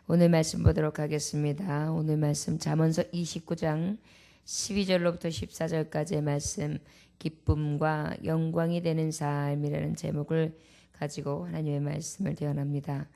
오늘 말씀 보도록 하겠습니다. 오늘 말씀 잠언서 29장 12절로부터 14절까지의 말씀, 기쁨과 영광이 되는 삶이라는 제목을 가지고 하나님의 말씀을 대언합니다.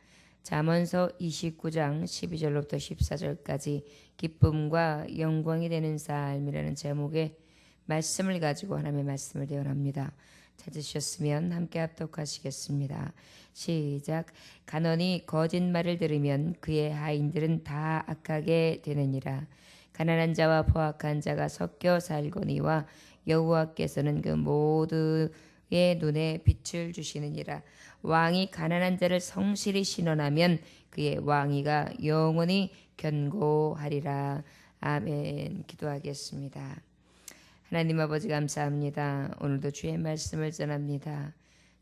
잠언서 29장 12절로부터 14절까지 기쁨과 영광이 되는 삶이라는 제목의 말씀을 가지고 하나님의 말씀을 대언합니다. 찾으셨으면 함께 합독하시겠습니다. 시작. 간언이 거짓말을 들으면 그의 하인들은 다 악하게 되느니라. 가난한 자와 포악한 자가 섞여 살거니와 여호와께서는 그 모두의 눈에 빛을 주시느니라. 왕이 가난한 자를 성실히 신원하면 그의 왕위가 영원히 견고하리라. 아멘. 기도하겠습니다. 하나님 아버지 감사합니다. 오늘도 주의 말씀을 전합니다.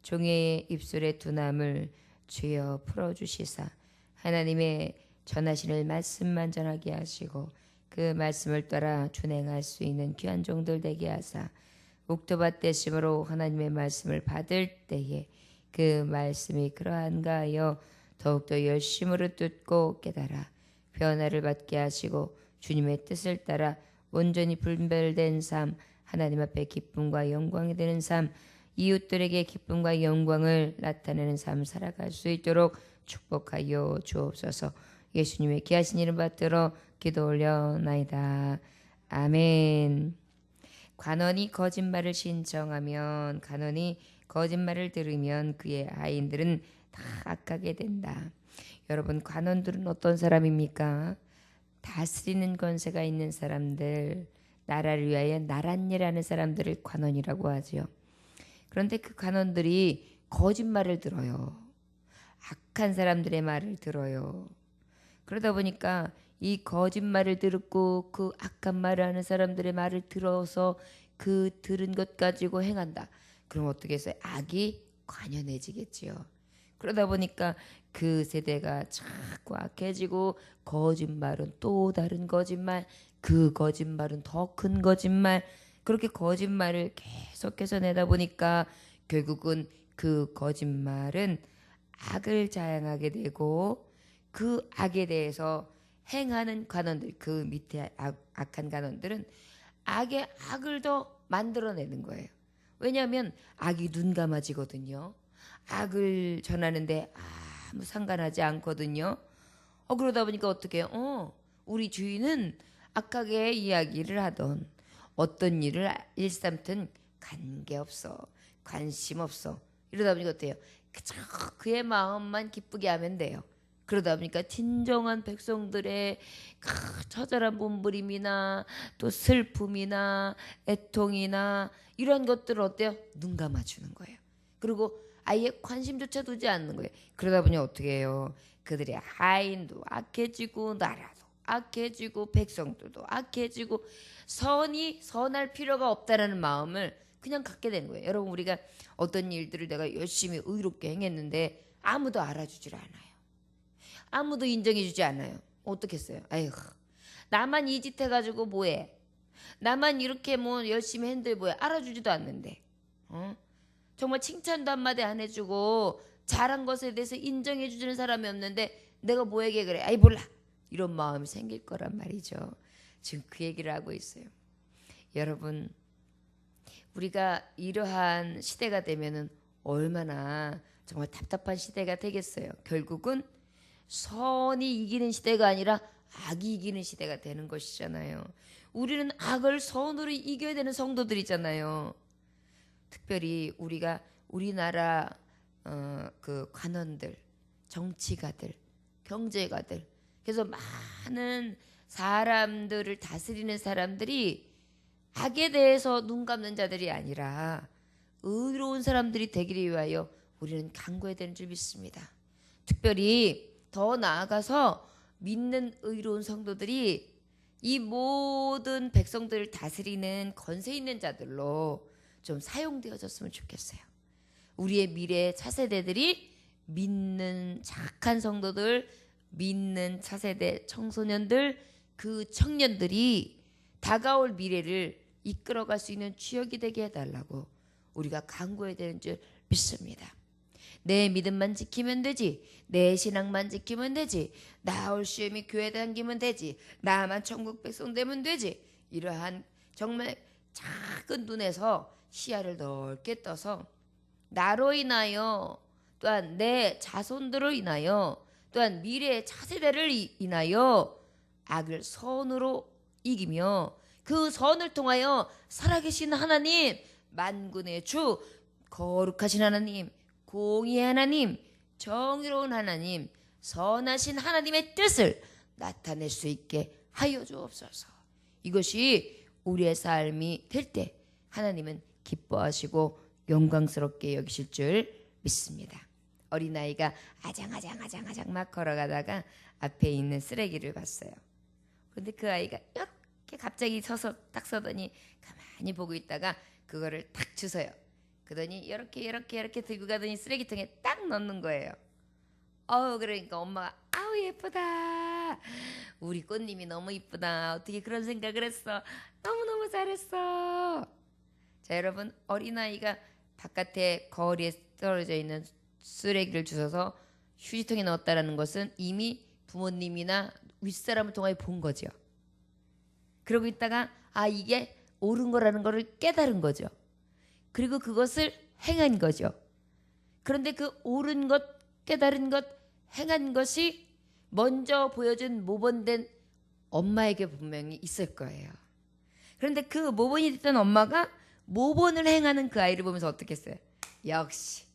종의 입술의 두남을 주여 풀어주시사 하나님의 전하시는 말씀만 전하게 하시고 그 말씀을 따라 준행할 수 있는 귀한 종들 되게 하사 옥토밭 되심으로 하나님의 말씀을 받을 때에 그 말씀이 그러한가 하여 더욱더 열심으로 듣고 깨달아 변화를 받게 하시고 주님의 뜻을 따라 온전히 분별된 삶, 하나님 앞에 기쁨과 영광이 되는 삶, 이웃들에게 기쁨과 영광을 나타내는 삶 살아갈 수 있도록 축복하여 주옵소서. 예수님의 귀하신 이름 받들어 기도 올려나이다. 아멘. 관원이 거짓말을 신청하면, 관원이 거짓말을 들으면 그의 하인들은 다 악하게 된다. 여러분, 관원들은 어떤 사람입니까? 다스리는 권세가 있는 사람들, 나라를 위하여 나란 일하는 사람들을 관원이라고 하죠. 그런데 그 관원들이 거짓말을 들어요. 악한 사람들의 말을 들어요. 그러다 보니까 이 거짓말을 듣고 그 악한 말을 하는 사람들의 말을 들어서 그 들은 것 가지고 행한다. 그럼 어떻게 해서 악이 관연해지겠지요. 그러다 보니까 그 세대가 자꾸 악해지고 거짓말은 또 다른 거짓말, 그 거짓말은 더 큰 거짓말, 그렇게 거짓말을 계속해서 내다 보니까 결국은 그 거짓말은 악을 자양하게 되고 그 악에 대해서 행하는 관원들, 그 밑에 악한 관원들은 악의 악을 더 만들어내는 거예요. 왜냐하면 악이 눈감아지거든요. 악을 전하는데 아무 상관하지 않거든요. 그러다 보니까 어떻게 해요? 우리 주인은 악하게 이야기를 하던 어떤 일을 일삼든 관계없어, 관심 없어. 이러다 보니까 어때요? 그의 마음만 기쁘게 하면 돼요. 그러다 보니까 진정한 백성들의 처절한 몸부림이나 또 슬픔이나 애통이나 이런 것들을 어때요? 눈 감아주는 거예요. 그리고 아예 관심조차 두지 않는 거예요. 그러다 보니 어떻게 해요? 그들의 하인도 악해지고 나라도 악해지고 백성들도 악해지고 선할 필요가 없다라는 마음을 그냥 갖게 되는 거예요. 여러분, 우리가 어떤 일들을 내가 열심히 의롭게 행했는데 아무도 알아주질 않아요. 아무도 인정해주지 않아요. 어떻겠어요? 아이고, 나만 이 짓 해가지고 뭐해? 나만 이렇게 뭐 열심히 했는데 뭐해? 알아주지도 않는데. 정말 칭찬도 한마디 안 해주고 잘한 것에 대해서 인정해주는 사람이 없는데 내가 뭐에게 그래? 아이 몰라. 이런 마음이 생길 거란 말이죠. 지금 그 얘기를 하고 있어요. 여러분, 우리가 이러한 시대가 되면은 얼마나 정말 답답한 시대가 되겠어요. 결국은 선이 이기는 시대가 아니라 악이 이기는 시대가 되는 것이잖아요. 우리는 악을 선으로 이겨야 되는 성도들이잖아요. 특별히 우리가 우리나라 그 관원들, 정치가들, 경제가들, 그래서 많은 사람들을 다스리는 사람들이 악에 대해서 눈 감는 자들이 아니라 의로운 사람들이 되기를 위하여 우리는 간구해야 되는 줄 믿습니다. 특별히 더 나아가서 믿는 의로운 성도들이 이 모든 백성들을 다스리는 권세 있는 자들로 좀 사용되어졌으면 좋겠어요. 우리의 미래 차세대들이 믿는 착한 성도들, 믿는 차세대 청소년들, 그 청년들이 다가올 미래를 이끌어갈 수 있는 주역이 되게 해달라고 우리가 간구해야 되는 줄 믿습니다. 내 믿음만 지키면 되지. 내 신앙만 지키면 되지. 나 올시험이 교회 다니면 되지. 나만 천국 백성 되면 되지. 이러한 정말 작은 눈에서 시야를 넓게 떠서 나로 인하여 또한 내 자손들로 인하여 또한 미래의 차세대를 인하여 악을 선으로 이기며 그 선을 통하여 살아계신 하나님, 만군의 주, 거룩하신 하나님, 공의의 하나님, 정의로운 하나님, 선하신 하나님의 뜻을 나타낼 수 있게 하여 주옵소서. 이것이 우리의 삶이 될 때 하나님은 기뻐하시고 영광스럽게 여기실 줄 믿습니다. 어린아이가 아장아장 막 걸어가다가 앞에 있는 쓰레기를 봤어요. 근데 그 아이가 이렇게 갑자기 서서 딱 서더니 가만히 보고 있다가 그거를 탁 주서요. 그러더니 이렇게 들고 가더니 쓰레기통에 딱 넣는 거예요. 그러니까 엄마가 아우 예쁘다. 우리 꽃님이 너무 이쁘다. 어떻게 그런 생각을 했어. 너무너무 잘했어. 자, 여러분, 어린아이가 바깥에 거리에 떨어져 있는 쓰레기를 주워서 휴지통에 넣었다라는 것은 이미 부모님이나 윗사람을 통하여 본 거죠. 그러고 있다가 이게 옳은 거라는 것을 깨달은 거죠. 그리고 그것을 행한 거죠. 그런데 그 옳은 것, 깨달은 것, 행한 것이 먼저 보여준 모본된 엄마에게 분명히 있을 거예요. 그런데 그 모본이 됐던 엄마가 모본을 행하는 그 아이를 보면서 어떻게 했어요? 역시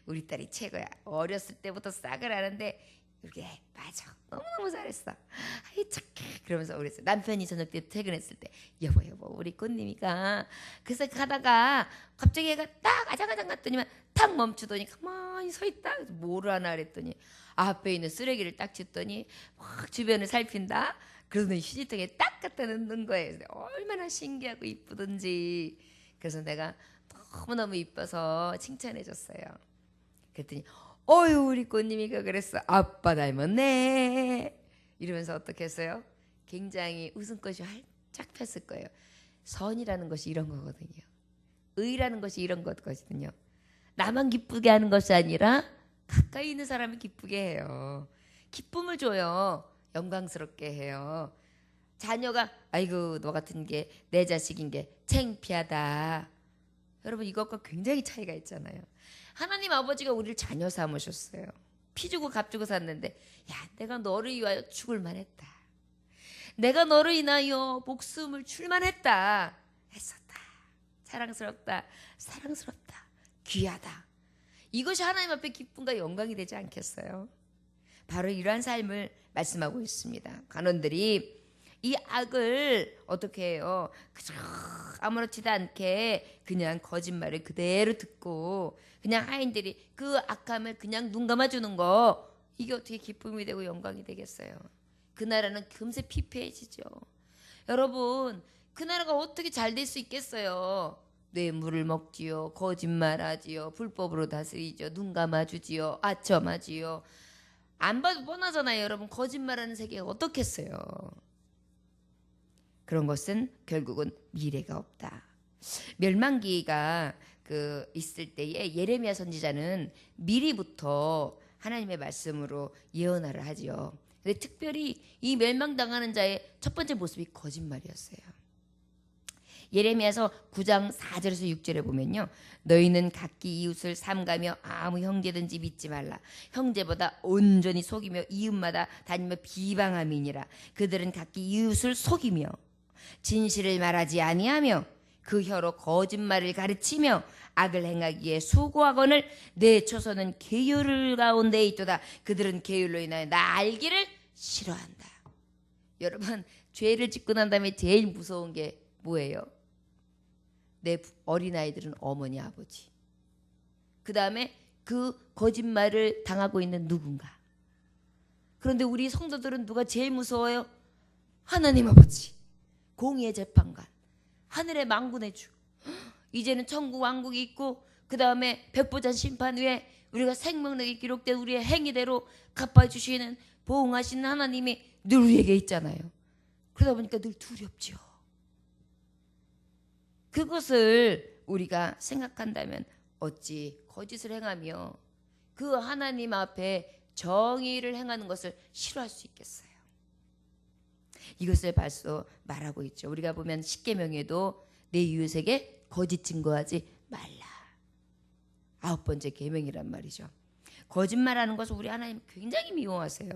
우리 딸이 최고야. 어렸을 때부터 싹을 하는데 이렇게 맞아. 너무너무 잘했어. 아이 착해. 그러면서 그랬어요. 남편이 저녁 때 퇴근했을 때 여보 우리 꽃님이가 그래서 가다가 갑자기 애가 딱 아장아장 갔더니만 탁 멈추더니 가만히 서 있다. 뭐를 하나 그랬더니 앞에 있는 쓰레기를 딱 쳤더니 막 주변을 살핀다. 그러더니 휴지통에 딱 갖다 넣는 거예요. 얼마나 신기하고 이쁘든지. 그래서 내가 너무너무 이뻐서 칭찬해 줬어요. 그랬더니 어휴 우리 꽃님이가 그랬어. 아빠 닮았네. 이러면서 어떻게 했어요? 굉장히 웃음꽃이 활짝 폈을 거예요. 선이라는 것이 이런 거거든요. 의라는 것이 이런 거거든요. 나만 기쁘게 하는 것이 아니라 가까이 있는 사람을 기쁘게 해요. 기쁨을 줘요. 영광스럽게 해요. 자녀가 아이고 너 같은 게 내 자식인 게 창피하다. 여러분 이것과 굉장히 차이가 있잖아요. 하나님 아버지가 우리를 자녀 삼으셨어요. 피 주고 값 주고 샀는데 야 내가 너를 위하여 죽을 만했다. 내가 너를 인하여 목숨을 줄 만했다. 했었다. 사랑스럽다. 귀하다. 이것이 하나님 앞에 기쁨과 영광이 되지 않겠어요? 바로 이러한 삶을 말씀하고 있습니다. 간원들이 이 악을 어떻게 해요? 그저 아무렇지도 않게 그냥 거짓말을 그대로 듣고 그냥 하인들이 그 악함을 그냥 눈 감아주는 거 이게 어떻게 기쁨이 되고 영광이 되겠어요? 그 나라는 금세 피폐해지죠. 여러분 그 나라가 어떻게 잘 될 수 있겠어요? 뇌물을 먹지요. 거짓말하지요. 불법으로 다스리죠. 눈 감아주지요. 아첨하지요. 안 봐도 뻔하잖아요. 여러분 거짓말하는 세계가 어떻겠어요? 그런 것은 결국은 미래가 없다. 멸망기가 있을 때에 예레미야 선지자는 미리부터 하나님의 말씀으로 예언하를 하지요. 근데 특별히 이 멸망당하는 자의 첫 번째 모습이 거짓말이었어요. 예레미야서 9장 4절에서 6절에 보면요. 너희는 각기 이웃을 삼가며 아무 형제든지 믿지 말라. 형제보다 온전히 속이며 이웃마다 다니며 비방함이니라. 그들은 각기 이웃을 속이며 진실을 말하지 아니하며 그 혀로 거짓말을 가르치며 악을 행하기에 수고하거늘 내 초소는 계율 가운데 있도다. 그들은 계율로 인하여 나 알기를 싫어한다. 여러분 죄를 짓고 난 다음에 제일 무서운 게 뭐예요? 내 어린아이들은 어머니 아버지, 그 다음에 그 거짓말을 당하고 있는 누군가. 그런데 우리 성도들은 누가 제일 무서워요? 하나님 아버지, 공의의 재판관, 하늘의 만군의 주. 이제는 천국 왕국이 있고 그 다음에 백보자 심판 후에 우리가 생명력이 기록된 우리의 행위대로 갚아주시는 보응하시는 하나님이 늘 우리에게 있잖아요. 그러다 보니까 늘 두렵죠. 그것을 우리가 생각한다면 어찌 거짓을 행하며 그 하나님 앞에 정의를 행하는 것을 싫어할 수 있겠어요? 이것을 벌써 말하고 있죠. 우리가 보면 십계명에도 내 이웃에게 거짓 증거하지 말라. 9번째 계명이란 말이죠. 거짓말하는 것을 우리 하나님 굉장히 미워하세요.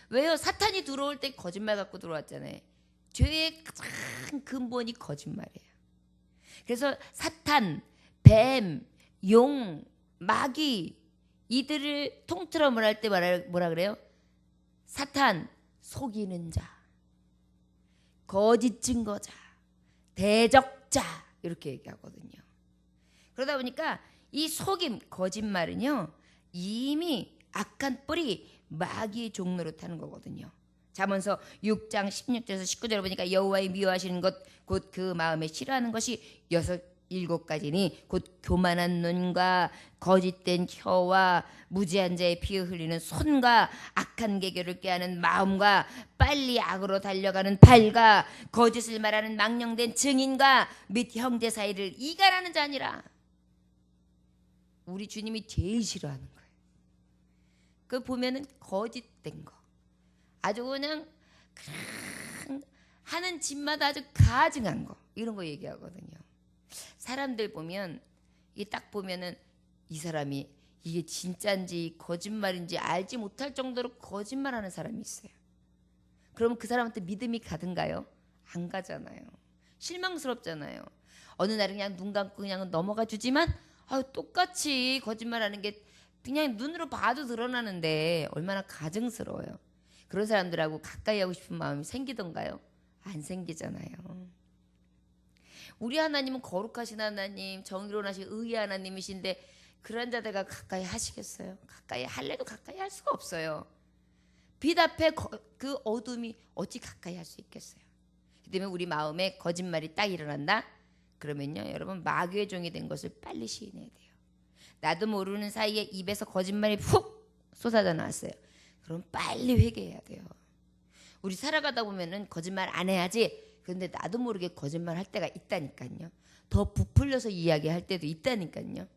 왜요? 사탄이 들어올 때 거짓말 갖고 들어왔잖아요. 죄의 가장 근본이 거짓말이에요. 그래서 사탄, 뱀, 용, 마귀 이들을 통틀어 말할 때 뭐라 그래요? 사탄, 속이는 자, 거짓 증거자, 대적자 이렇게 얘기하거든요. 그러다 보니까 이 속임, 거짓말은요 이미 악한 뿌리 마귀의 종로로 타는 거거든요. 잠언서 6장 16절에서 19절을 보니까 여호와의 미워하시는 것 곧 그 마음에 싫어하는 것이 7가지니 곧 교만한 눈과 거짓된 혀와 무지한 자의 피 흘리는 손과 악한 계교를 꾀하는 마음과 빨리 악으로 달려가는 발과 거짓을 말하는 망령된 증인과 및 형제 사이를 이간하는 자니라. 우리 주님이 제일 싫어하는 거예요. 그 보면은 거짓된 거, 아주 그냥 하는 짓마다 아주 가증한 거, 이런 거 얘기하거든요. 사람들 보면 이 딱 보면은 이 사람이 이게 진짜인지 거짓말인지 알지 못할 정도로 거짓말하는 사람이 있어요. 그러면 그 사람한테 믿음이 가든가요? 안 가잖아요. 실망스럽잖아요. 어느 날은 그냥 눈 감고 그냥 넘어가 주지만 똑같이 거짓말하는 게 그냥 눈으로 봐도 드러나는데 얼마나 가증스러워요. 그런 사람들하고 가까이 하고 싶은 마음이 생기던가요? 안 생기잖아요. 우리 하나님은 거룩하신 하나님, 정의로우신 의의 하나님이신데 그런 자들과 가까이 하시겠어요? 가까이 할래도 가까이 할 수가 없어요. 빛 앞에 그 어둠이 어찌 가까이 할 수 있겠어요? 그 때문에 우리 마음에 거짓말이 딱 일어난다? 그러면요 여러분 마귀의 종이 된 것을 빨리 시인해야 돼요. 나도 모르는 사이에 입에서 거짓말이 훅 쏟아져 나왔어요. 그럼 빨리 회개해야 돼요. 우리 살아가다 보면은 거짓말 안 해야지. 그런데 나도 모르게 거짓말 할 때가 있다니까요. 더 부풀려서 이야기할 때도 있다니까요.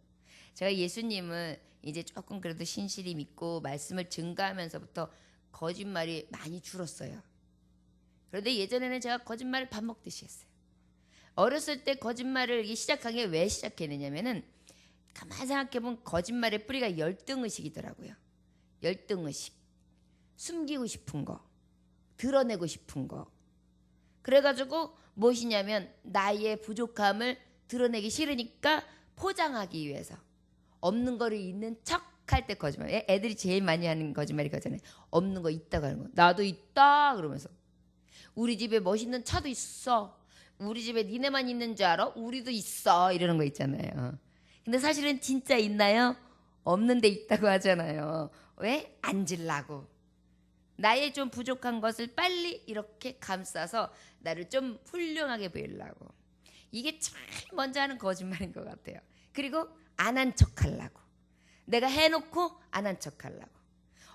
제가 예수님은 이제 조금 그래도 신실히 믿고 말씀을 증거하면서부터 거짓말이 많이 줄었어요. 그런데 예전에는 제가 거짓말을 밥 먹듯이 했어요. 어렸을 때 거짓말을 시작한 게 왜 시작했느냐면은 가만히 생각해보면 거짓말의 뿌리가 열등의식이더라고요. 열등의식. 숨기고 싶은 거, 드러내고 싶은 거. 그래가지고 무엇이냐면 나의 부족함을 드러내기 싫으니까 포장하기 위해서 없는 거를 있는 척 할 때 거짓말. 애들이 제일 많이 하는 거짓말이 그거잖아요. 없는 거 있다고 하는 거. 나도 있다 그러면서 우리 집에 멋있는 차도 있어. 우리 집에 니네만 있는 줄 알아? 우리도 있어. 이러는 거 있잖아요. 근데 사실은 진짜 있나요? 없는데 있다고 하잖아요. 왜? 앉으려고. 나의 좀 부족한 것을 빨리 이렇게 감싸서 나를 좀 훌륭하게 보이려고. 이게 제일 먼저 하는 거짓말인 것 같아요. 그리고 안 한 척하려고. 내가 해놓고 안 한 척하려고.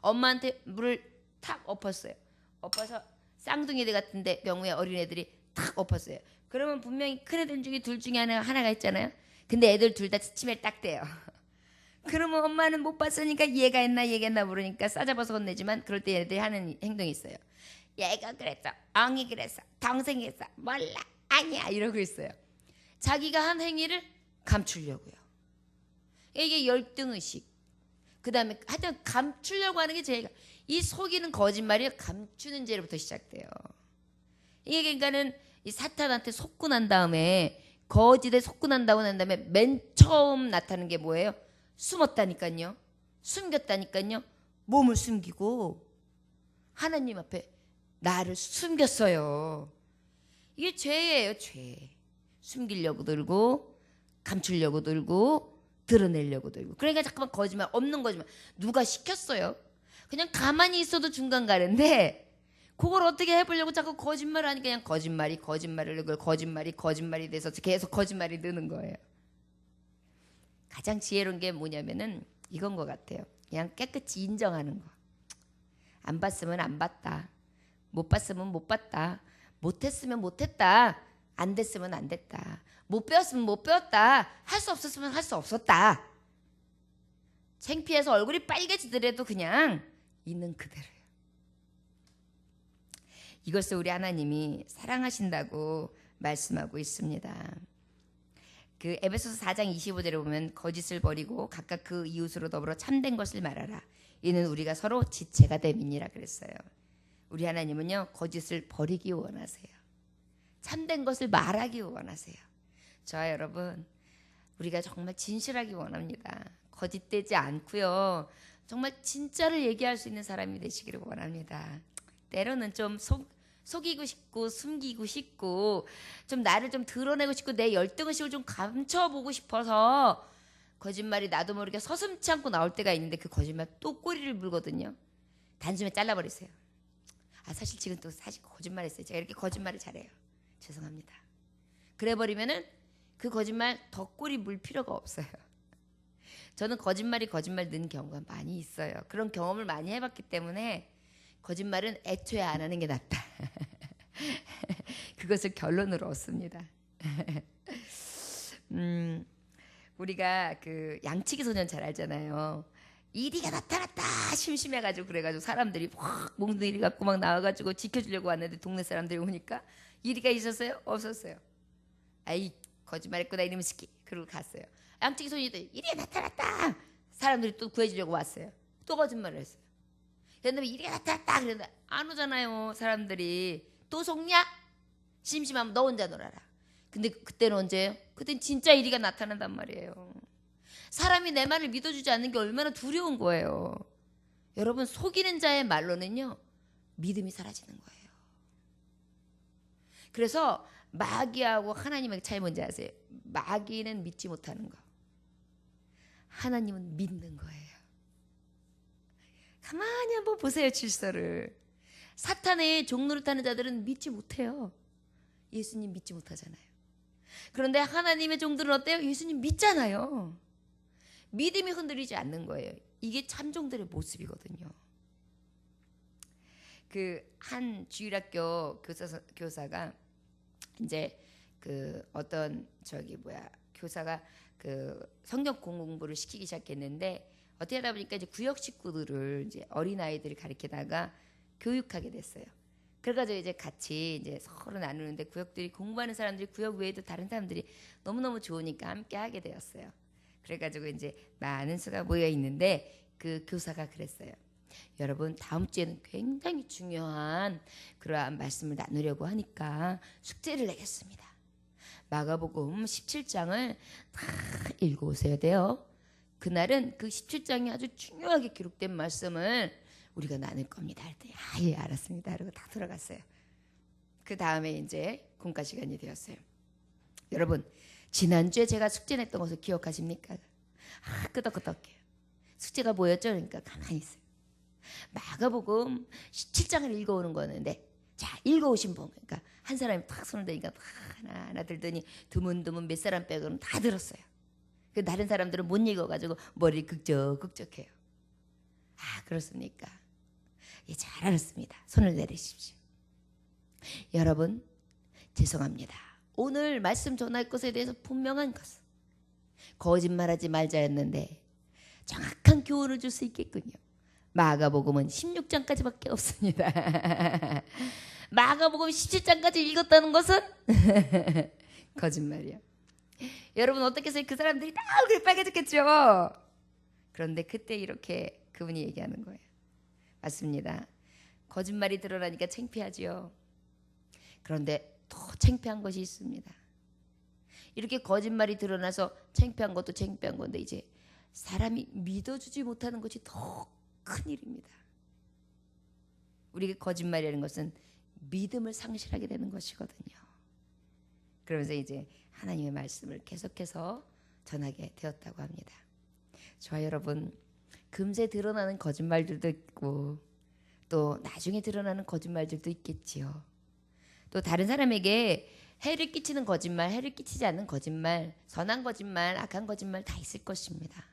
엄마한테 물을 탁 엎었어요. 엎어서 쌍둥이들 같은데 경우에 어린애들이 탁 엎었어요. 그러면 분명히 큰애들 중에 둘 중에 하나가 있잖아요. 근데 애들 둘 다 치침에 딱 대요. 그러면 엄마는 못 봤으니까 얘가 했나 모르니까 싸잡아서 혼내지만 그럴 때 얘들이 하는 행동이 있어요. 얘가 그랬어, 엉이 그랬어, 동생이 했어, 몰라, 아니야 이러고 있어요. 자기가 한 행위를 감추려고요. 이게 열등의식. 그 다음에 하여튼 감추려고 하는 게 제일, 이 속이는 거짓말이 감추는 죄로부터 시작돼요. 이게 그러니까는 이 사탄한테 속고 난 다음에, 거짓에 속고 난 다음에 맨 처음 나타나는 게 뭐예요? 숨었다니까요. 숨겼다니까요. 몸을 숨기고 하나님 앞에 나를 숨겼어요. 이게 죄예요, 죄. 숨기려고 들고, 감추려고 들고, 드러내려고 들고. 그러니까 잠깐만 거짓말, 없는 거짓말. 누가 시켰어요? 그냥 가만히 있어도 중간 가는데 그걸 어떻게 해보려고 자꾸 거짓말을 하니까 그냥 거짓말이 돼서 계속 거짓말이 느는 거예요. 가장 지혜로운 게 뭐냐면은 이건 것 같아요. 그냥 깨끗이 인정하는 거. 안 봤으면 안 봤다. 못 봤으면 못 봤다. 못했으면 못했다. 안 됐으면 안 됐다. 못 배웠으면 못 배웠다. 할 수 없었으면 할 수 없었다. 창피해서 얼굴이 빨개지더라도 그냥 있는 그대로예요. 이것을 우리 하나님이 사랑하신다고 말씀하고 있습니다. 그 에베소서 4장 25절에 보면 거짓을 버리고 각각 그 이웃으로 더불어 참된 것을 말하라. 이는 우리가 서로 지체가 됨이니라 그랬어요. 우리 하나님은요, 거짓을 버리기 원하세요. 참된 것을 말하기 원하세요. 저와 여러분, 우리가 정말 진실하기 원합니다. 거짓되지 않고요, 정말 진짜를 얘기할 수 있는 사람이 되시기를 원합니다. 때로는 좀 속이고 싶고 숨기고 싶고 좀 나를 좀 드러내고 싶고 내 열등의식을 좀 감춰보고 싶어서 거짓말이 나도 모르게 서슴지 않고 나올 때가 있는데 그 거짓말 또 꼬리를 물거든요. 단숨에 잘라버리세요. 사실 지금 또 사실 거짓말했어요. 제가 이렇게 거짓말을 잘해요. 죄송합니다. 그래버리면은 그 거짓말 더 꼬리 물 필요가 없어요. 저는 거짓말 넣는 경우가 많이 있어요. 그런 경험을 많이 해봤기 때문에 거짓말은 애초에 안 하는 게 낫다. 그것을 결론으로 얻습니다. 우리가 그 양치기 소년 잘 알잖아요. 이리가 나타났다 심심해가지고 그래가지고 사람들이 확 몽둥이리 갖고 막 나와가지고 지켜주려고 왔는데 동네 사람들이 오니까 이리가 있었어요? 없었어요. 아이 거짓말했구나 이놈의 새끼. 그러고 갔어요. 양치기 소년도 이리가 나타났다. 사람들이 또 구해주려고 왔어요. 또 거짓말을 했어요. 그런데 이리가 나타났다 그랬는데 안 오잖아요. 사람들이. 또 속냐? 심심하면 너 혼자 놀아라. 근데 그때는 언제예요? 그땐 진짜 이리가 나타난단 말이에요. 사람이 내 말을 믿어주지 않는 게 얼마나 두려운 거예요. 여러분, 속이는 자의 말로는요, 믿음이 사라지는 거예요. 그래서 마귀하고 하나님의 차이 뭔지 아세요? 마귀는 믿지 못하는 거, 하나님은 믿는 거예요. 가만히 한번 보세요. 질서를. 사탄의 종노릇하는 자들은 믿지 못해요. 예수님 믿지 못하잖아요. 그런데 하나님의 종들은 어때요? 예수님 믿잖아요. 믿음이 흔들리지 않는 거예요. 이게 참종들의 모습이거든요. 그 한 주일학교 교사가 이제 그 어떤 교사가 그 성경 공부를 시키기 시작했는데 어떻게 하다 보니까 이제 구역 식구들을 이제 어린 아이들을 가르치다가 교육하게 됐어요. 그래가지고 이제 같이 이제 서로 나누는데 구역들이 공부하는 사람들이 구역 외에도 다른 사람들이 너무너무 좋으니까 함께 하게 되었어요. 그래가지고 이제 많은 수가 모여 있는데 그 교사가 그랬어요. 여러분, 다음 주에는 굉장히 중요한 그러한 말씀을 나누려고 하니까 숙제를 내겠습니다. 마가복음 17장을 다 읽어오셔야 돼요. 그날은 그 17장이 아주 중요하게 기록된 말씀을 우리가 나눌 겁니다. 할 때, 예, 알았습니다. 그리고 다 들어갔어요. 그 다음에 이제 공과 시간이 되었어요. 여러분, 지난주에 제가 숙제 냈던 것을 기억하십니까? 끄덕끄덕해요. 숙제가 뭐였죠? 그러니까 가만히 있어요. 마가복음 17장을 읽어오는 거였는데, 자, 읽어오신 분, 그러니까 한 사람이 탁 손을 대니까 하나 들더니 드문드문 몇 사람 빼고는 다 들었어요. 그 다른 사람들은 못 읽어가지고 머리 극적극적해요. 그렇습니까? 예, 잘 알았습니다. 손을 내리십시오. 여러분, 죄송합니다. 오늘 말씀 전할 것에 대해서 분명한 것은 거짓말하지 말자였는데 정확한 교훈을 줄 수 있겠군요. 마가복음은 16장까지밖에 없습니다. 마가복음 17장까지 읽었다는 것은 거짓말이야. 여러분, 어떻게 해서 그 사람들이 다 얼굴이 빨개졌겠죠? 그런데 그때 이렇게 그분이 얘기하는 거예요. 맞습니다. 거짓말이 드러나니까 창피하지요. 그런데 더 창피한 것이 있습니다. 이렇게 거짓말이 드러나서 창피한 것도 창피한 건데 이제 사람이 믿어주지 못하는 것이 더 큰일입니다. 우리가 거짓말이라는 것은 믿음을 상실하게 되는 것이거든요. 그러면서 이제 하나님의 말씀을 계속해서 전하게 되었다고 합니다. 저와 여러분, 금세 드러나는 거짓말들도 있고 또 나중에 드러나는 거짓말들도 있겠지요. 또 다른 사람에게 해를 끼치는 거짓말, 해를 끼치지 않는 거짓말, 선한 거짓말, 악한 거짓말 다 있을 것입니다.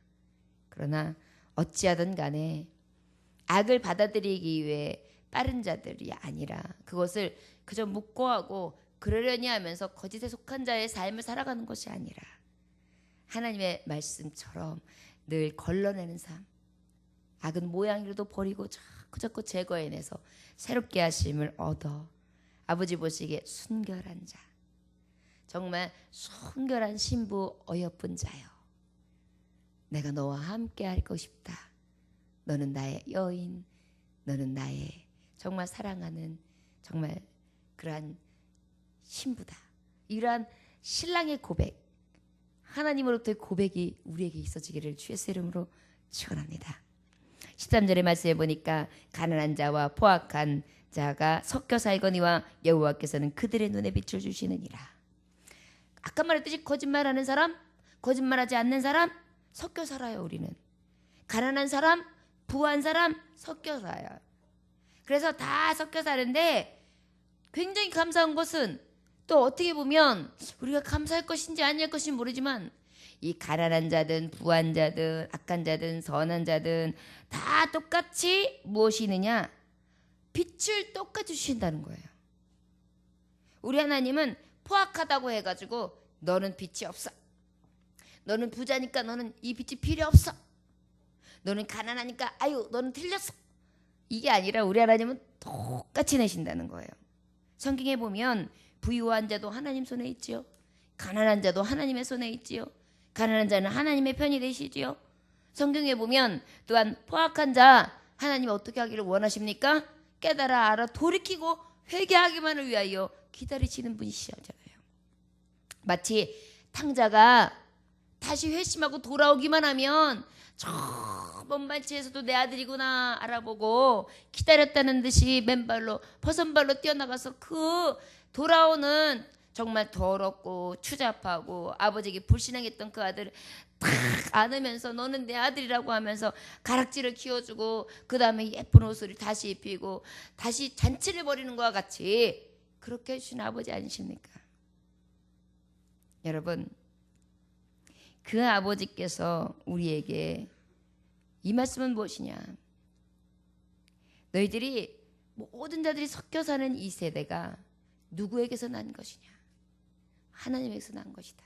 그러나 어찌하든 간에 악을 받아들이기 위해 빠른 자들이 아니라 그것을 그저 묵고하고 그러려니 하면서 거짓에 속한 자의 삶을 살아가는 것이 아니라 하나님의 말씀처럼 늘 걸러내는 삶, 악은 모양이라도 버리고 자꾸 제거해내서 새롭게 하심을 얻어 아버지 보시기에 순결한 자, 정말 순결한 신부 어여쁜 자여, 내가 너와 함께 할 것이다. 너는 나의 여인, 너는 나의 정말 사랑하는 정말 그러한 신부다. 이러한 신랑의 고백, 하나님으로부터의 고백이 우리에게 있어지기를 주의 이름으로 축원합니다. 13절의 말씀에 보니까 가난한 자와 포악한 자가 섞여 살거니와 여호와께서는 그들의 눈에 빛을 주시느니라. 아까 말했듯이 거짓말하는 사람, 거짓말하지 않는 사람 섞여 살아요. 우리는 가난한 사람, 부한 사람 섞여 살아요. 그래서 다 섞여 사는데 굉장히 감사한 것은 또 어떻게 보면 우리가 감사할 것인지 아닐 것인지 모르지만 이 가난한 자든 부한 자든 악한 자든 선한 자든 다 똑같이 무엇이느냐? 빛을 똑같이 주신다는 거예요. 우리 하나님은 포악하다고 해가지고 너는 빛이 없어, 너는 부자니까 너는 이 빛이 필요 없어, 너는 가난하니까 아유 너는 틀렸어, 이게 아니라 우리 하나님은 똑같이 내신다는 거예요. 성경에 보면 부유한 자도 하나님 손에 있지요, 가난한 자도 하나님의 손에 있지요, 가난한 자는 하나님의 편이 되시지요. 성경에 보면 또한 포악한 자 하나님 어떻게 하기를 원하십니까? 깨달아 알아 돌이키고 회개하기만을 위하여 기다리시는 분이시잖아요. 마치 탕자가 다시 회심하고 돌아오기만 하면 저 먼 발치에서도 내 아들이구나 알아보고 기다렸다는 듯이 맨발로 버선발로 뛰어나가서 그 돌아오는 정말 더럽고 추잡하고 아버지에게 불신앙했던 그 아들을 탁 안으면서 너는 내 아들이라고 하면서 가락지를 키워주고 그 다음에 예쁜 옷을 다시 입히고 다시 잔치를 벌이는 것과 같이 그렇게 해주신 아버지 아니십니까? 여러분, 그 아버지께서 우리에게 이 말씀은 무엇이냐? 너희들이 모든 자들이 섞여 사는 이 세대가 누구에게서 난 것이냐? 하나님에게서 난 것이다.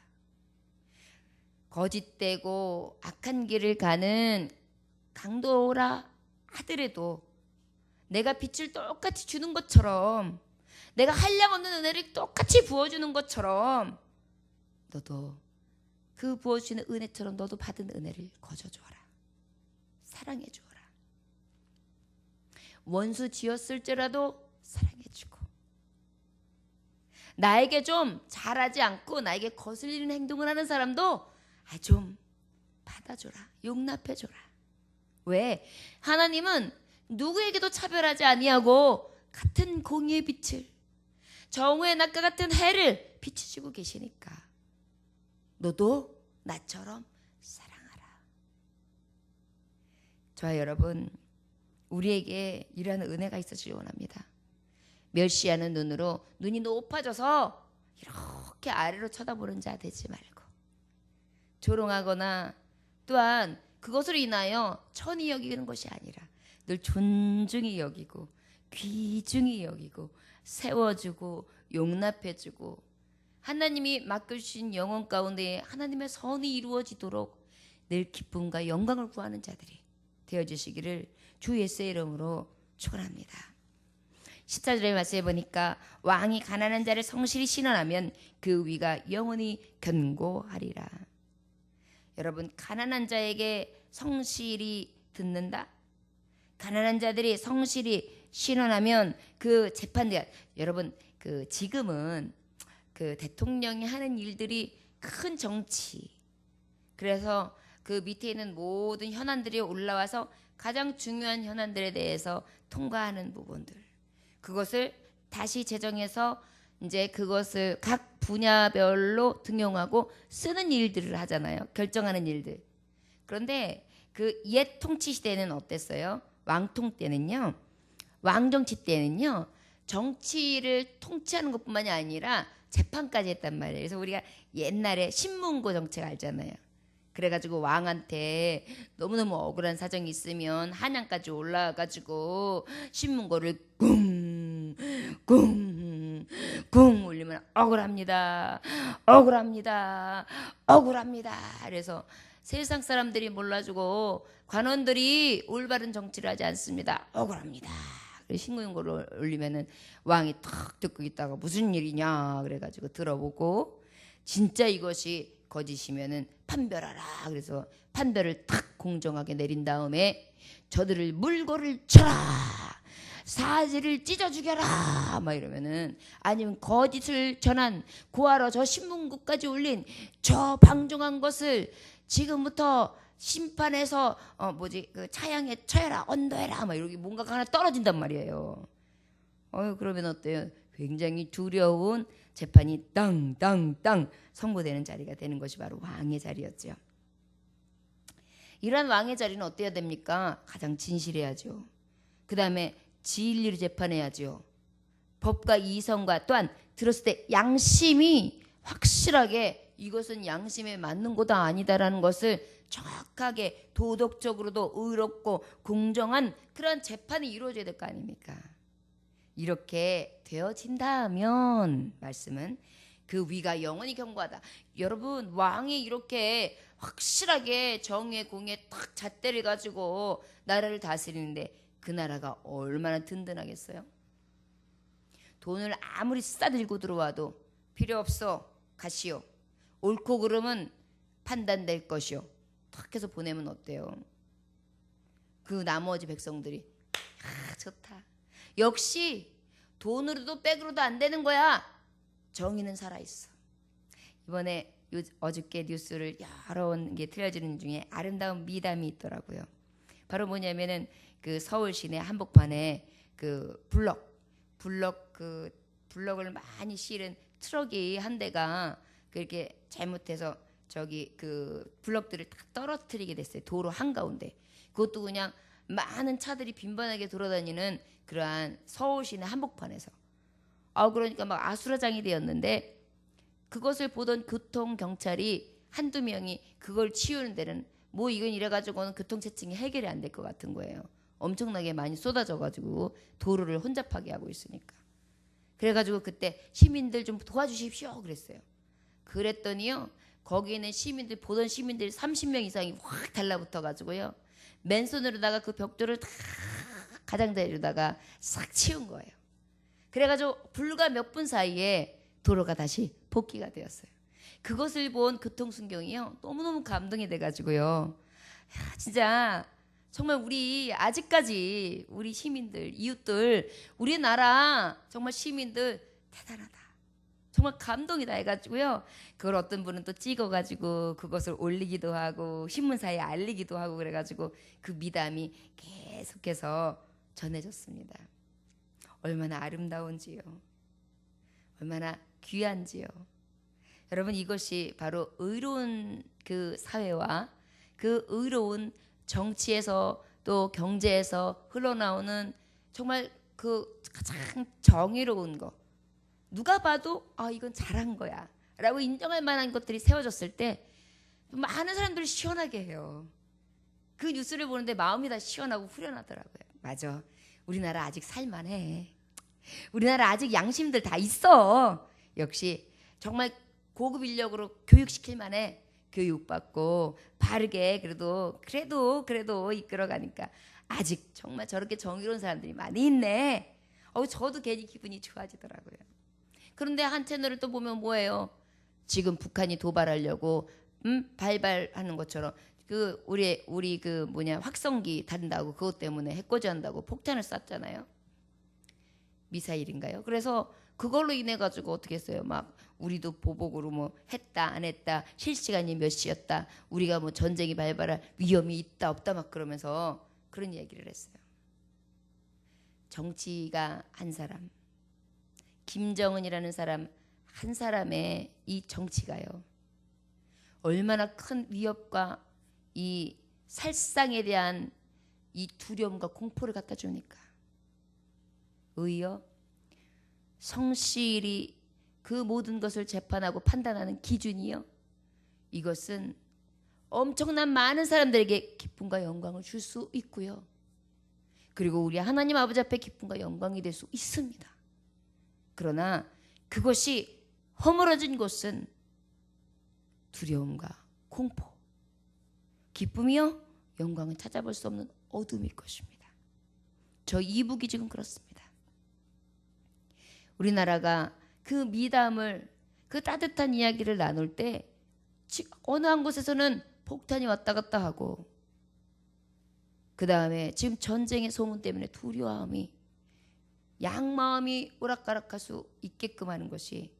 거짓되고 악한 길을 가는 강도라 하더라도 내가 빛을 똑같이 주는 것처럼, 내가 한량없는 은혜를 똑같이 부어주는 것처럼 너도 그 부어주는 은혜처럼 너도 받은 은혜를 거저주어라. 사랑해주어라. 원수 지었을지라도 사랑해주고, 나에게 좀 잘하지 않고 나에게 거슬리는 행동을 하는 사람도 좀 받아줘라. 용납해줘라. 왜? 하나님은 누구에게도 차별하지 아니하고 같은 공의의 빛을, 정오의 낮과 같은 해를 비추시고 계시니까 너도 나처럼 사랑하라. 저와 여러분, 우리에게 이러한 은혜가 있어지기 원합니다. 멸시하는 눈으로 눈이 높아져서 이렇게 아래로 쳐다보는 자 되지 말고, 조롱하거나 또한 그것으로 인하여 천히 여기는 것이 아니라 늘 존중히 여기고 귀중히 여기고 세워주고 용납해주고, 하나님이 맡겨주신 영혼 가운데 하나님의 선이 이루어지도록 늘 기쁨과 영광을 구하는 자들이 되어주시기를 주 예수의 이름으로 축원합니다. 14절의 말씀에 보니까 왕이 가난한 자를 성실히 신원하면 그 위가 영원히 견고하리라. 여러분, 가난한 자에게 성실히 듣는다, 가난한 자들이 성실히 신원하면 그 재판대가, 여러분 그 지금은 그 대통령이 하는 일들이 큰 정치, 그래서 그 밑에 있는 모든 현안들이 올라와서 가장 중요한 현안들에 대해서 통과하는 부분들, 그것을 다시 제정해서 이제 그것을 각 분야별로 등용하고 쓰는 일들을 하잖아요. 결정하는 일들. 그런데 그 옛 통치 시대는 어땠어요? 왕통 때는요, 왕정치 때는요, 정치를 통치하는 것뿐만이 아니라 재판까지 했단 말이에요. 그래서 우리가 옛날에 신문고 정책 알잖아요. 그래가지고 왕한테 너무너무 억울한 사정이 있으면 한양까지 올라가가지고 신문고를 쿵 울리면 억울합니다, 억울합니다, 억울합니다. 그래서 세상 사람들이 몰라주고 관원들이 올바른 정치를 하지 않습니다. 억울합니다. 신고용고를 올리면은 왕이 탁 듣고 있다가 무슨 일이냐 그래가지고 들어보고 진짜 이것이 거짓이면은 판별하라. 그래서 판별을 탁 공정하게 내린 다음에 저들을 물고를 쳐라. 사지를 찢어 죽여라. 막 이러면은 아니면 거짓을 전한 고하러 저 신문국까지 올린 저 방종한 것을 지금부터 심판해서 그 차양에 쳐야라 언도해라 막 이렇게 뭔가가 하나 떨어진단 말이에요. 그러면 어때요? 굉장히 두려운 재판이 땅땅땅 선고되는 자리가 되는 것이 바로 왕의 자리였죠. 이러한 왕의 자리는 어때야 됩니까? 가장 진실해야죠. 그 다음에 진리로 재판해야죠. 법과 이성과 또한 들었을 때 양심이 확실하게 이것은 양심에 맞는 거다 아니다라는 것을 정확하게 도덕적으로도 의롭고 공정한 그런 재판이 이루어져야 될 거 아닙니까? 이렇게 되어진다면 말씀은 그 위가 영원히 견고하다. 여러분 왕이 이렇게 확실하게 정의의 공에 딱 잣대를 가지고 나라를 다스리는데 그 나라가 얼마나 든든하겠어요? 돈을 아무리 싸들고 들어와도 필요 없어 가시오. 옳고 그름은 판단될 것이오. 탁 해서 보내면 어때요? 그 나머지 백성들이 좋다. 역시 돈으로도 백으로도 안 되는 거야. 정의는 살아있어. 이번에 어저께 뉴스를 여러 개 틀려지는 중에 아름다운 미담이 있더라고요. 바로 뭐냐면은 그 서울 시내 한복판에 그 블럭을 많이 실은 트럭이 한 대가 그렇게 잘못해서 저기 그 블럭들을 다 떨어뜨리게 됐어요. 도로 한가운데. 그것도 그냥 많은 차들이 빈번하게 돌아다니는 그러한 서울 시내 한복판에서. 그러니까 막 아수라장이 되었는데 그것을 보던 교통경찰이 한두 명이 그걸 치우는 데는 뭐 이건 이래가지고는 교통체증이 해결이 안 될 것 같은 거예요. 엄청나게 많이 쏟아져가지고 도로를 혼잡하게 하고 있으니까. 그래가지고 그때 시민들 좀 도와주십시오 그랬어요. 그랬더니요 거기 있는 시민들 보던 시민들이 30명 이상이 확 달라붙어가지고요 맨손으로다가 그 벽돌을 다 가장자리로다가 싹 치운 거예요. 그래가지고 불과 몇 분 사이에 도로가 다시 복귀가 되었어요. 그것을 본 교통순경이요 너무너무 감동이 돼가지고요 진짜 정말 우리 아직까지 우리 시민들 이웃들 우리나라 정말 시민들 대단하다 정말 감동이다 해가지고요 그걸 어떤 분은 또 찍어가지고 그것을 올리기도 하고 신문사에 알리기도 하고 그래가지고 그 미담이 계속해서 전해졌습니다. 얼마나 아름다운지요 얼마나 귀한지요. 여러분 이것이 바로 의로운 그 사회와 그 의로운 정치에서 또 경제에서 흘러나오는 정말 그 가장 정의로운 거 누가 봐도 이건 잘한 거야 라고 인정할 만한 것들이 세워졌을 때 많은 사람들이 시원하게 해요. 그 뉴스를 보는데 마음이 다 시원하고 후련하더라고요. 맞아 우리나라 아직 살만해. 우리나라 아직 양심들 다 있어. 역시 정말 고급 인력으로 교육시킬 만해. 교육받고 바르게 그래도 이끌어가니까 아직 정말 저렇게 정의로운 사람들이 많이 있네. 저도 괜히 기분이 좋아지더라고요. 그런데 한 채널을 또 보면 뭐예요? 지금 북한이 도발하려고 발발하는 것처럼 그 우리 그 확성기 단다고 그것 때문에 해코지 한다고 폭탄을 쐈잖아요. 미사일인가요? 그래서 그걸로 인해 가지고 어떻게 했어요? 막 우리도 보복으로 뭐 했다 안 했다 실시간이 몇 시였다 우리가 뭐 전쟁이 발발할 위험이 있다 없다 막 그러면서 그런 얘기를 했어요. 정치가 한 사람 김정은이라는 사람 한 사람의 이 정치가요 얼마나 큰 위협과 이 살상에 대한 이 두려움과 공포를 갖다 주니까 의여 성실히 그 모든 것을 재판하고 판단하는 기준이요 이것은 엄청난 많은 사람들에게 기쁨과 영광을 줄 수 있고요 그리고 우리 하나님 아버지 앞에 기쁨과 영광이 될 수 있습니다. 그러나 그것이 허물어진 곳은 두려움과 공포 기쁨이요 영광은 찾아볼 수 없는 어둠일 것입니다. 저 이북이 지금 그렇습니다. 우리나라가 그 미담을 그 따뜻한 이야기를 나눌 때 어느 한 곳에서는 폭탄이 왔다 갔다 하고 그 다음에 지금 전쟁의 소문 때문에 두려움이 양마음이 오락가락할 수 있게끔 하는 것이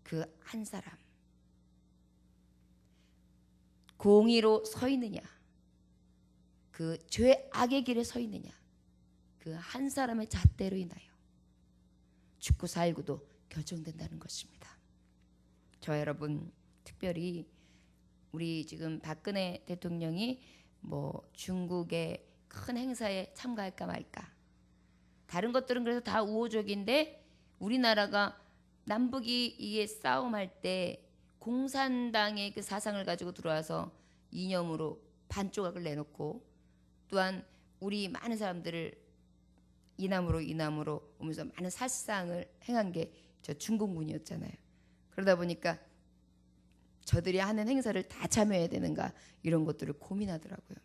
그 한 사람 공의로 서 있느냐 그 죄악의 길에 서 있느냐 그 한 사람의 잣대로 인하여 죽고 살고도 결정된다는 것입니다. 저 여러분 특별히 우리 지금 박근혜 대통령이 뭐 중국의 큰 행사에 참가할까 말까 다른 것들은 그래서 다 우호적인데 우리나라가 남북이 이게 싸움할 때 공산당의 그 사상을 가지고 들어와서 이념으로 반조각을 내놓고 또한 우리 많은 사람들을 이남으로 오면서 많은 살상을 행한 게 저 중공군이었잖아요. 그러다 보니까 저들이 하는 행사를 다 참여해야 되는가 이런 것들을 고민하더라고요.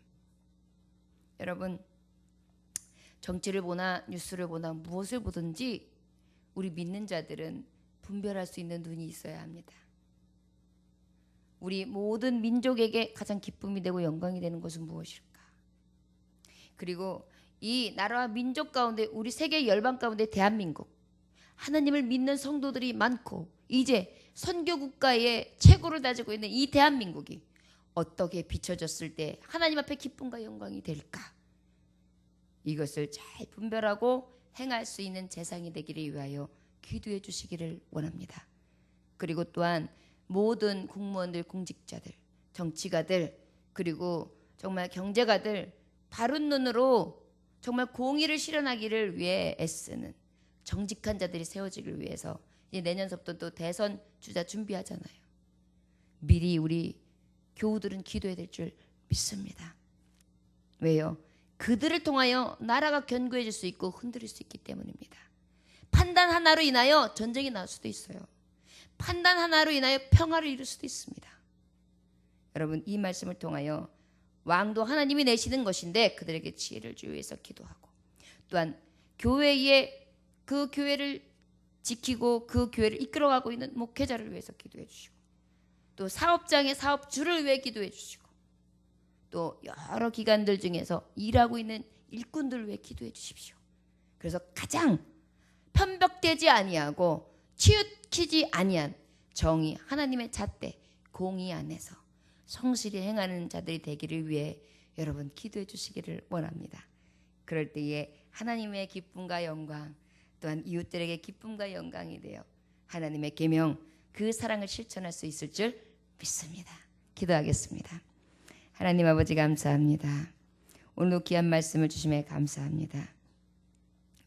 여러분 정치를 보나 뉴스를 보나 무엇을 보든지 우리 믿는 자들은 분별할 수 있는 눈이 있어야 합니다. 우리 모든 민족에게 가장 기쁨이 되고 영광이 되는 것은 무엇일까? 그리고 이 나라와 민족 가운데 우리 세계 열방 가운데 대한민국 하나님을 믿는 성도들이 많고 이제 선교 국가의 최고를 다지고 있는 이 대한민국이 어떻게 비춰졌을 때 하나님 앞에 기쁨과 영광이 될까? 이것을 잘 분별하고 행할 수 있는 재상이 되기를 위하여 기도해 주시기를 원합니다. 그리고 또한 모든 공무원들, 공직자들, 정치가들 그리고 정말 경제가들 바른 눈으로 정말 공의를 실현하기를 위해 애쓰는 정직한 자들이 세워지기를 위해서 이제 내년서부터 또 대선 주자 준비하잖아요. 미리 우리 교우들은 기도해야 될 줄 믿습니다. 왜요? 그들을 통하여 나라가 견고해질 수 있고 흔들릴 수 있기 때문입니다. 판단 하나로 인하여 전쟁이 날 수도 있어요. 판단 하나로 인하여 평화를 이룰 수도 있습니다. 여러분 이 말씀을 통하여 왕도 하나님이 내시는 것인데 그들에게 지혜를 주기 위해서 기도하고 또한 교회에 그 교회를 지키고 그 교회를 이끌어가고 있는 목회자를 위해서 기도해 주시고 또 사업장의 사업주를 위해 기도해 주시고 또 여러 기관들 중에서 일하고 있는 일꾼들을 위해 기도해 주십시오. 그래서 가장 편벽되지 아니하고 치우치지 아니한 정의 하나님의 잣대 공의 안에서 성실히 행하는 자들이 되기를 위해 여러분 기도해 주시기를 원합니다. 그럴 때에 하나님의 기쁨과 영광 또한 이웃들에게 기쁨과 영광이 되어 하나님의 계명 그 사랑을 실천할 수 있을 줄 믿습니다. 기도하겠습니다. 하나님 아버지 감사합니다. 오늘도 귀한 말씀을 주심에 감사합니다.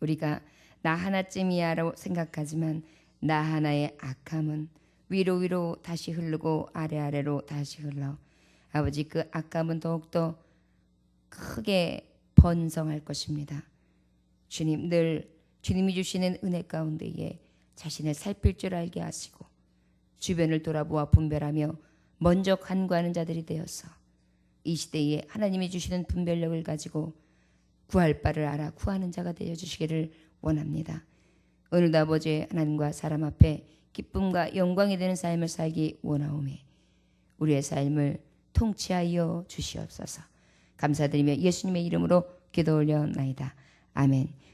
우리가 나 하나쯤이야라고 생각하지만 나 하나의 악함은 위로 다시 흐르고 아래로 다시 흘러 아버지 그 악함은 더욱더 크게 번성할 것입니다. 주님 늘 주님이 주시는 은혜 가운데에 자신을 살필 줄 알게 하시고 주변을 돌아보아 분별하며 먼저 간구하는 자들이 되어서 이 시대에 하나님이 주시는 분별력을 가지고 구할 바를 알아 구하는 자가 되어주시기를 원합니다. 오늘도 아버지 하나님과 사람 앞에 기쁨과 영광이 되는 삶을 살기 원하오매 우리의 삶을 통치하여 주시옵소서. 감사드리며 예수님의 이름으로 기도 올려나이다. 아멘.